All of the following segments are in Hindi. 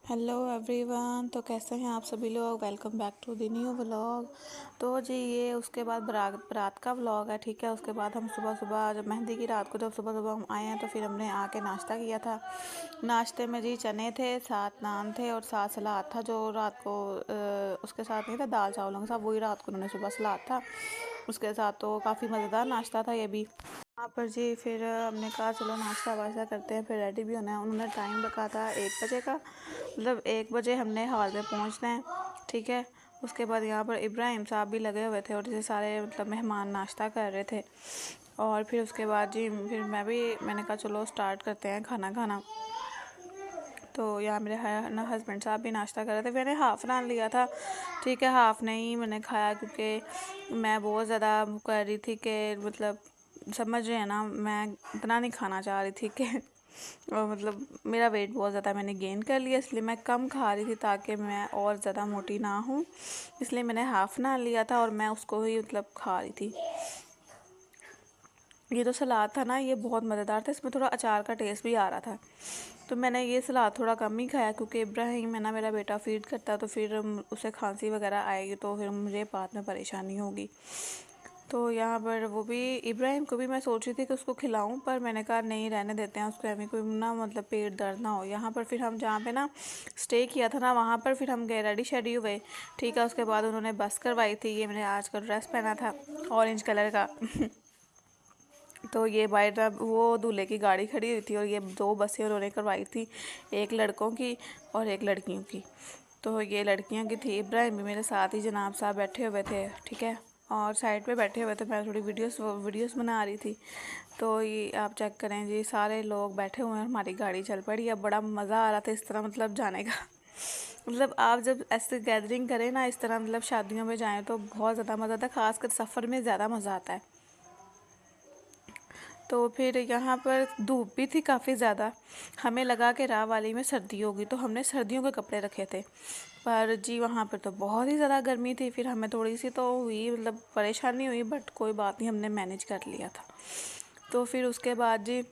Hello everyone. तो कैसे हैं आप सभी लोग। Welcome back to the new vlog. तो जी ये उसके बाद रात का व्लॉग है। ठीक है, उसके बाद हम सुबह सुबह जब मेहंदी की रात को जब सुबह सुबह हम आए हैं तो फिर हमने आके नाश्ता किया था। नाश्ते में जी चने थे, 7 नान थे और 7 सलाद था जो रात को उसके साथ नहीं था, दाल चावलों के साथ, वही रात को उन्होंने सुबह सलाद था उसके साथ। तो काफ़ी मज़ेदार नाश्ता था ये भी। वहाँ पर जी फिर हमने कहा चलो नाश्ता वाश्ता करते हैं, फिर रेडी भी होना है। उन्होंने टाइम रखा था 1 बजे का, मतलब 1 बजे हमने हॉल में पहुँचना है। ठीक है, उसके बाद यहाँ पर इब्राहिम साहब भी लगे हुए थे और जैसे सारे मतलब मेहमान नाश्ता कर रहे थे। और फिर उसके बाद जी फिर मैंने कहा चलो स्टार्ट करते हैं खाना खाना। तो यहाँ मेरे हस्बैंड साहब भी नाश्ता कर रहे थे। मैंने हाफ़ नान लिया था। ठीक है, हाफ़ नहीं मैंने खाया क्योंकि मैं बहुत ज़्यादा कर रही थी कि मतलब समझ रहे हैं ना, मैं इतना नहीं खाना चाह रही थी कि और मतलब मेरा वेट बहुत ज़्यादा मैंने गेन कर लिया, इसलिए मैं कम खा रही थी ताकि मैं और ज़्यादा मोटी ना हूँ। इसलिए मैंने हाफ़ नान लिया था और मैं उसको ही मतलब खा रही थी। ये जो सलाद था ना ये बहुत मज़ेदार था, इसमें थोड़ा अचार का टेस्ट भी आ रहा था। तो मैंने ये सलाद थोड़ा कम ही खाया क्योंकि इब्राहिम है ना मेरा बेटा फीड करता है, तो फिर उसे खांसी वगैरह आएगी तो फिर मुझे बाद में परेशानी होगी। तो यहाँ पर वो भी इब्राहिम को भी मैं सोच रही थी कि उसको खिलाऊं, पर मैंने कहा नहीं रहने देते हैं उसको, हमें कोई ना मतलब पेट दर्द ना हो। यहाँ पर फिर हम जहाँ पे ना स्टे किया था ना वहाँ पर फिर हम गए, रेडी शेडी हुए। ठीक है, उसके बाद उन्होंने बस करवाई थी। ये मैंने आज का ड्रेस पहना था ऑरेंज कलर का तो ये बाइट वो दूल्हे की गाड़ी खड़ी हुई थी और ये 2 बसें उन्होंने करवाई थी, एक लड़कों की और एक लड़कियों की। तो ये लड़कियों की थी। इब्राहिम भी मेरे साथ ही जनाब साहब बैठे हुए थे। ठीक है, और साइड पे बैठे हुए थे, मैं थोड़ी वीडियोस बना रही थी। तो ये आप चेक करें जी, सारे लोग बैठे हुए हैं, हमारी गाड़ी चल पड़ी। अब बड़ा मज़ा आ रहा था इस तरह मतलब जाने का मतलब आप जब ऐसे गैदरिंग करें ना इस तरह, मतलब शादियों में जाएं तो बहुत ज़्यादा मज़ा आता है, ख़ासकर सफ़र में ज़्यादा मज़ा आता है। तो फिर यहाँ पर धूप भी थी काफ़ी ज़्यादा, हमें लगा कि राह वाली में सर्दी होगी तो हमने सर्दियों के कपड़े रखे थे, पर जी वहाँ पर तो बहुत ही ज़्यादा गर्मी थी। फिर हमें थोड़ी सी तो हुई मतलब परेशानी हुई, बट कोई बात नहीं, हमने मैनेज कर लिया था। तो फिर उसके बाद जी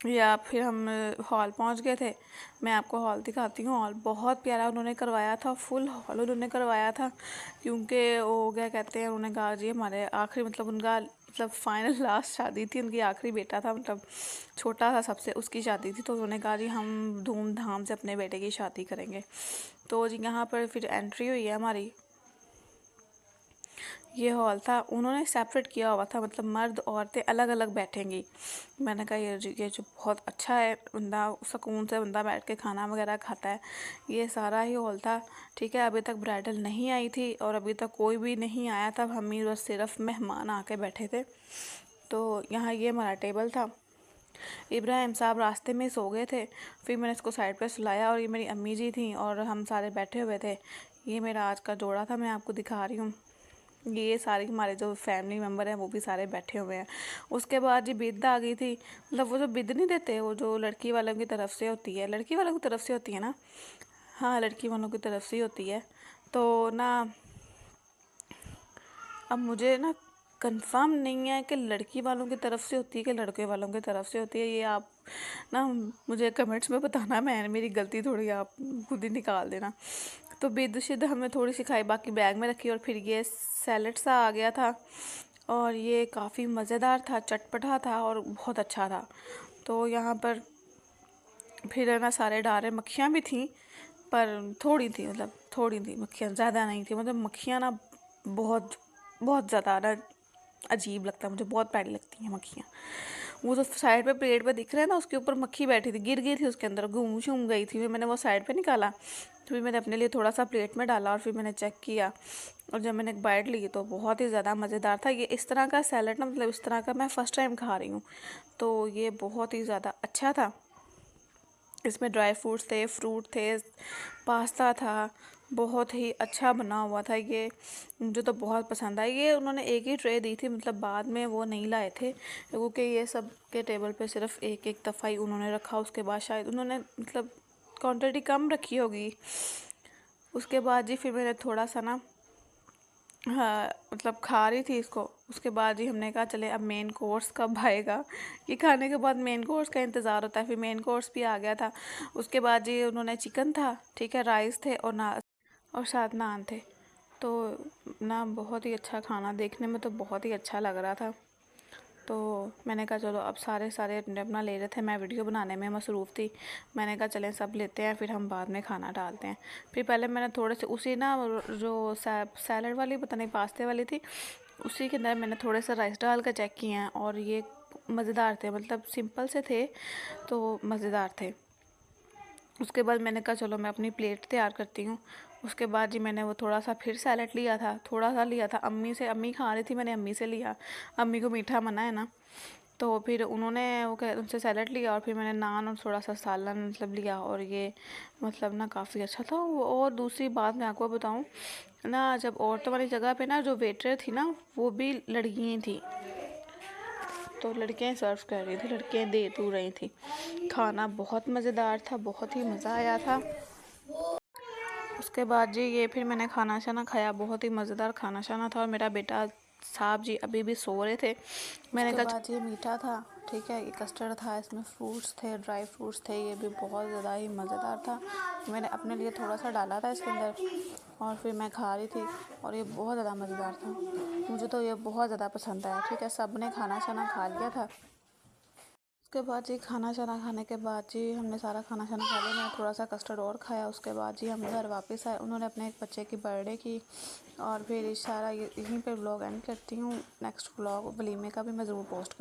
या फिर हम हॉल पहुंच गए थे। मैं आपको हॉल दिखाती हूँ। हॉल बहुत प्यारा उन्होंने करवाया था, फुल हॉल उन्होंने करवाया था क्योंकि वो क्या कहते हैं, उन्होंने कहा जी हमारे आखिरी मतलब उनका मतलब फाइनल लास्ट शादी थी, उनकी आखिरी बेटा था, मतलब छोटा था सबसे, उसकी शादी थी। तो उन्होंने कहा जी हम धूमधाम से अपने बेटे की शादी करेंगे। तो जी यहाँ पर फिर एंट्री हुई है हमारी। ये हॉल था, उन्होंने सेपरेट किया हुआ था, मतलब मर्द औरतें अलग अलग बैठेंगी। मैंने कहा ये जो बहुत अच्छा है, बंदा सुकून से बंदा बैठ के खाना वगैरह खाता है। ये सारा ही हॉल था। ठीक है, अभी तक ब्राइडल नहीं आई थी और अभी तक कोई भी नहीं आया था, हम ही बस सिर्फ मेहमान आके बैठे थे। तो यहाँ ये हमारा टेबल था। इब्राहिम साहब रास्ते में सो गए थे, फिर मैंने इसको साइड पे सुलाया और ये मेरी अम्मी जी थी और हम सारे बैठे हुए थे। ये मेरा आज का जोड़ा था, मैं आपको दिखा रही हूँ। ये सारे हमारे जो फैमिली मेम्बर हैं वो भी सारे बैठे हुए हैं। उसके बाद जी बिद आ गई थी, मतलब वो जो बिद नहीं देते, वो जो लड़की वालों की तरफ से होती है, लड़की वालों की तरफ से होती है ना, हाँ लड़की वालों की तरफ से ही होती है। तो ना अब मुझे ना कंफर्म नहीं है कि लड़की वालों की तरफ से होती है कि लड़के वालों की तरफ से होती है। ये आप ना मुझे कमेंट्स में बताना, मैं मेरी गलती थोड़ी, आप खुद ही निकाल देना। तो बिद शिद हमने थोड़ी सी खाई, बाकी बैग में रखी। और फिर ये सैलड सा आ गया था और ये काफ़ी मज़ेदार था, चटपटा था और बहुत अच्छा था। तो यहाँ पर फिर है ना सारे डारे, मक्खियाँ भी थीं पर थोड़ी थी, मतलब थोड़ी थी मक्खियाँ, ज़्यादा नहीं थी। मतलब मक्खियाँ ना बहुत बहुत ज़्यादा ना अजीब लगता है मुझे, बहुत प्यारी लगती हैं मक्खियाँ। वो जो साइड पे प्लेट पे दिख रहा है ना, उसके ऊपर मक्खी बैठी थी, गिर गई थी उसके अंदर, घूम शूम गई थी। फिर मैंने वो साइड पे निकाला, तो फिर मैंने अपने लिए थोड़ा सा प्लेट में डाला और फिर मैंने चेक किया और जब मैंने एक बाइट ली तो बहुत ही ज़्यादा मज़ेदार था। ये इस तरह का सैलड ना, मतलब इस तरह का मैं फ़र्स्ट टाइम खा रही हूँ, तो ये बहुत ही ज़्यादा अच्छा था। इसमें ड्राई फ्रूट्स थे, फ्रूट थे, पास्ता था, बहुत ही अच्छा बना हुआ था। ये मुझे तो बहुत पसंद आया। ये उन्होंने एक ही ट्रे दी थी, मतलब बाद में वो नहीं लाए थे क्योंकि ये सब के टेबल पे सिर्फ एक एक दफ़ा ही उन्होंने रखा, उसके बाद शायद उन्होंने मतलब क्वांटिटी कम रखी होगी। उसके बाद जी फिर मैंने थोड़ा सा ना हाँ, मतलब खा रही थी इसको। उसके बाद जी हमने कहा चले अब मेन कोर्स कब आएगा। ये खाने के बाद मेन कोर्स का इंतज़ार होता है। फिर मेन कोर्स भी आ गया था। उसके बाद जी उन्होंने चिकन था, ठीक है, राइस थे और ना और साथ नान थे। तो ना बहुत ही अच्छा खाना, देखने में तो बहुत ही अच्छा लग रहा था। तो मैंने कहा चलो, अब सारे सारे अपने अपना ले रहे थे, मैं वीडियो बनाने में मसरूफ़ थी। मैंने कहा चलें सब लेते हैं, फिर हम बाद में खाना डालते हैं। फिर पहले मैंने थोड़े से उसी ना जो सैलड वाली, पता नहीं पास्ते वाली थी, उसी के अंदर मैंने थोड़े से राइस डाल कर चेक किए हैं और ये मज़ेदार थे, मतलब सिंपल से थे तो मज़ेदार थे। उसके बाद मैंने कहा चलो मैं अपनी प्लेट तैयार करती हूँ। उसके बाद जी मैंने वो थोड़ा सा फिर सैलेड लिया था, थोड़ा सा लिया था अम्मी से, अम्मी खा रही थी, मैंने अम्मी से लिया। अम्मी को मीठा मना है ना, तो फिर उन्होंने वो कह उनसे सैलेड लिया और फिर मैंने नान और थोड़ा सा सालन मतलब लिया। और ये मतलब ना काफ़ी अच्छा था और दूसरी बात मैं आपको बताऊँ ना, जब औरतों वाली जगह पे ना जो वेटर थी ना, वो भी लड़कियाँ थी। तो लड़कियाँ सर्व कर रही थी, लड़कियाँ दे तू रही थी। खाना बहुत मज़ेदार था, बहुत ही मज़ा आया था। उसके बाद जी ये फिर मैंने खाना शाना खाया, बहुत ही मज़ेदार खाना शाना था। और मेरा बेटा साहब जी अभी भी सो रहे थे। मैंने उसके बाद ये मीठा था, ठीक है, ये कस्टर्ड था, इसमें फ्रूट्स थे, ड्राई फ्रूट्स थे, ये भी बहुत ज़्यादा ही मज़ेदार था। मैंने अपने लिए थोड़ा सा डाला था इसके अंदर और फिर मैं खा रही थी और ये बहुत ज़्यादा मज़ेदार था। मुझे तो ये बहुत ज़्यादा पसंद आया, ठीक है। सब ने खाना शाना खा लिया था। उसके बाद जी खाना शाना खाने के बाद जी हमने सारा खाना शाना खा लिया। मैंने थोड़ा सा कस्टर्ड और खाया। उसके बाद जी हम घर वापस आए। उन्होंने अपने एक बच्चे की बर्थडे की और फिर इस सारा यहीं पे व्लॉग एंड करती हूँ। नेक्स्ट व्लॉग वलीमे का भी मैं ज़रूर पोस्ट